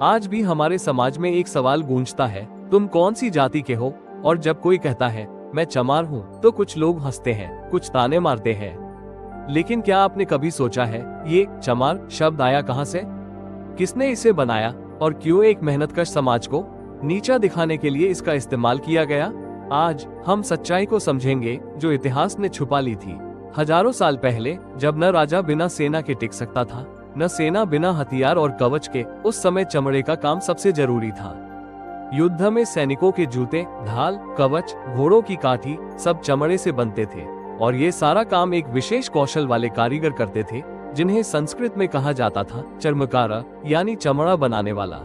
आज भी हमारे समाज में एक सवाल गूंजता है, तुम कौन सी जाति के हो? और जब कोई कहता है मैं चमार हूँ, तो कुछ लोग हंसते हैं, कुछ ताने मारते हैं। लेकिन क्या आपने कभी सोचा है ये चमार शब्द आया कहाँ से? किसने इसे बनाया और क्यों एक मेहनतकश समाज को नीचा दिखाने के लिए इसका इस्तेमाल किया गया? आज हम सच्चाई को समझेंगे जो इतिहास ने छुपा ली थी। हजारों साल पहले, जब न राजा बिना सेना के टिक सकता था, न सेना बिना हथियार और कवच के, उस समय चमड़े का काम सबसे जरूरी था। युद्ध में सैनिकों के जूते, ढाल, कवच, घोड़ों की काठी सब चमड़े से बनते थे और ये सारा काम एक विशेष कौशल वाले कारीगर करते थे, जिन्हें संस्कृत में कहा जाता था चर्मकार, यानी चमड़ा बनाने वाला।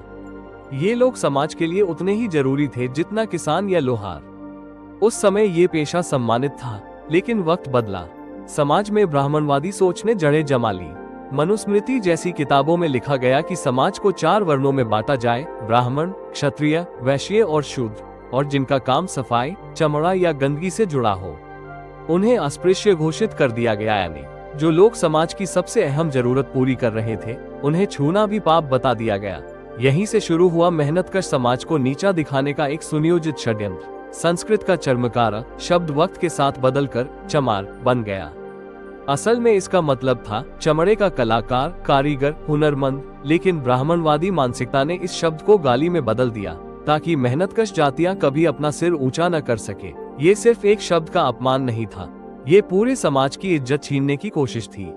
ये लोग समाज के लिए उतने ही जरूरी थे जितना किसान या लोहार। उस समय ये पेशा सम्मानित था, लेकिन वक्त बदला। समाज में ब्राह्मणवादी सोच ने जड़ें जमा ली। मनुस्मृति जैसी किताबों में लिखा गया कि समाज को 4 वर्णों में बांटा जाए, ब्राह्मण, क्षत्रिय, वैश्य और शूद्र, और जिनका काम सफाई, चमड़ा या गंदगी से जुड़ा हो उन्हें अस्पृश्य घोषित कर दिया गया। यानी जो लोग समाज की सबसे अहम जरूरत पूरी कर रहे थे, उन्हें छूना भी पाप बता दिया गया। यहीं से शुरू हुआ मेहनतकश समाज को नीचा दिखाने का एक सुनियोजित षड्यंत्र। संस्कृत का चर्मकार शब्द वक्त के साथ बदलकर चमार बन गया। असल में इसका मतलब था चमड़े का कलाकार, कारीगर, हुनरमंद। लेकिन ब्राह्मणवादी मानसिकता ने इस शब्द को गाली में बदल दिया ताकि मेहनतकश जातियां कभी अपना सिर ऊंचा न कर सके। ये सिर्फ एक शब्द का अपमान नहीं था, ये पूरे समाज की इज्जत छीनने की कोशिश थी।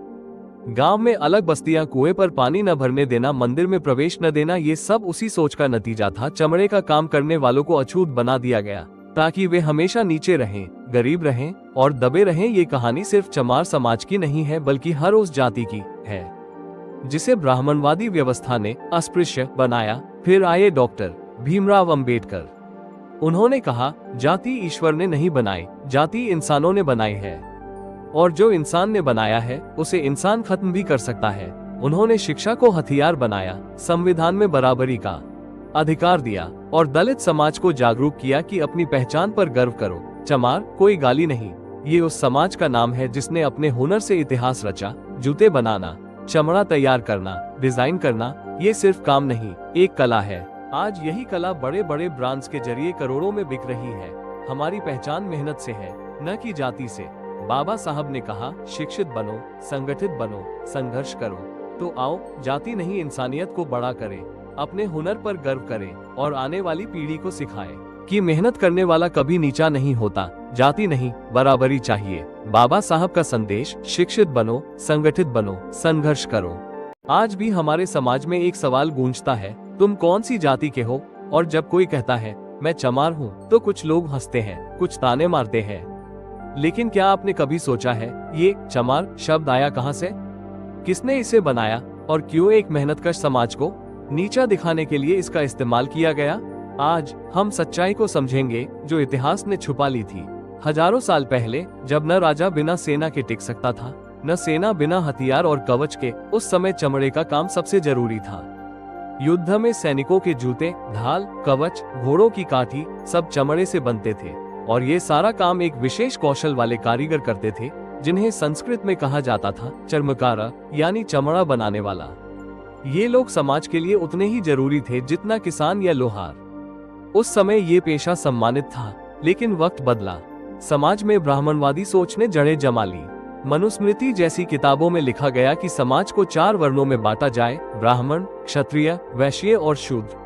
गांव में अलग बस्तियां, कुएं पर पानी न भरने देना, मंदिर में प्रवेश न देना, ये सब उसी सोच का नतीजा था। चमड़े का काम करने वालों को अछूत बना दिया गया ताकि वे हमेशा नीचे रहें, गरीब रहें और दबे रहें। ये कहानी सिर्फ चमार समाज की नहीं है, बल्कि हर उस जाति की है जिसे ब्राह्मणवादी व्यवस्था ने अस्पृश्य बनाया। फिर आए डॉक्टर भीमराव अंबेडकर। उन्होंने कहा, जाति ईश्वर ने नहीं बनाई, जाति इंसानों ने बनाई है, और जो इंसान ने बनाया है उसे इंसान खत्म भी कर सकता है। उन्होंने शिक्षा को हथियार बनाया, संविधान में बराबरी का अधिकार दिया और दलित समाज को जागरूक किया कि अपनी पहचान पर गर्व करो। चमार कोई गाली नहीं, ये उस समाज का नाम है जिसने अपने हुनर से इतिहास रचा। जूते बनाना, चमड़ा तैयार करना, डिजाइन करना, ये सिर्फ काम नहीं, एक कला है। आज यही कला बड़े बड़े ब्रांड्स के जरिए करोड़ों में बिक रही है। हमारी पहचान मेहनत से है, न कि जाति से। बाबा साहब ने कहा, शिक्षित बनो, संगठित बनो, संघर्ष करो। तो आओ, जाति नहीं इंसानियत को बड़ा करें, अपने हुनर पर गर्व करें और आने वाली पीढ़ी को सिखाएं कि मेहनत करने वाला कभी नीचा नहीं होता। जाति नहीं, बराबरी चाहिए। बाबा साहब का संदेश, शिक्षित बनो, संगठित बनो, संघर्ष करो। आज भी हमारे समाज में एक सवाल गूंजता है, तुम कौन सी जाति के हो? और जब कोई कहता है मैं चमार हूँ, तो कुछ लोग हंसते हैं, कुछ ताने मारते हैं। लेकिन क्या आपने कभी सोचा है ये चमार शब्द आया कहाँ से? किसने इसे बनाया और क्यों एक मेहनतकश समाज को नीचा दिखाने के लिए इसका इस्तेमाल किया गया? आज हम सच्चाई को समझेंगे जो इतिहास ने छुपा ली थी। हजारों साल पहले, जब न राजा बिना सेना के टिक सकता था, न सेना बिना हथियार और कवच के, उस समय चमड़े का काम सबसे जरूरी था। युद्ध में सैनिकों के जूते, ढाल, कवच, घोड़ों की काठी सब चमड़े से बनते थे और ये सारा काम एक विशेष कौशल वाले कारीगर करते थे, जिन्हें संस्कृत में कहा जाता था चर्मकार, यानी चमड़ा बनाने वाला। ये लोग समाज के लिए उतने ही जरूरी थे जितना किसान या लोहार। उस समय ये पेशा सम्मानित था, लेकिन वक्त बदला। समाज में ब्राह्मणवादी सोच ने जड़ें जमा ली। मनुस्मृति जैसी किताबों में लिखा गया कि समाज को 4 वर्णों में बांटा जाए, ब्राह्मण, क्षत्रिय, वैश्य और शूद्र,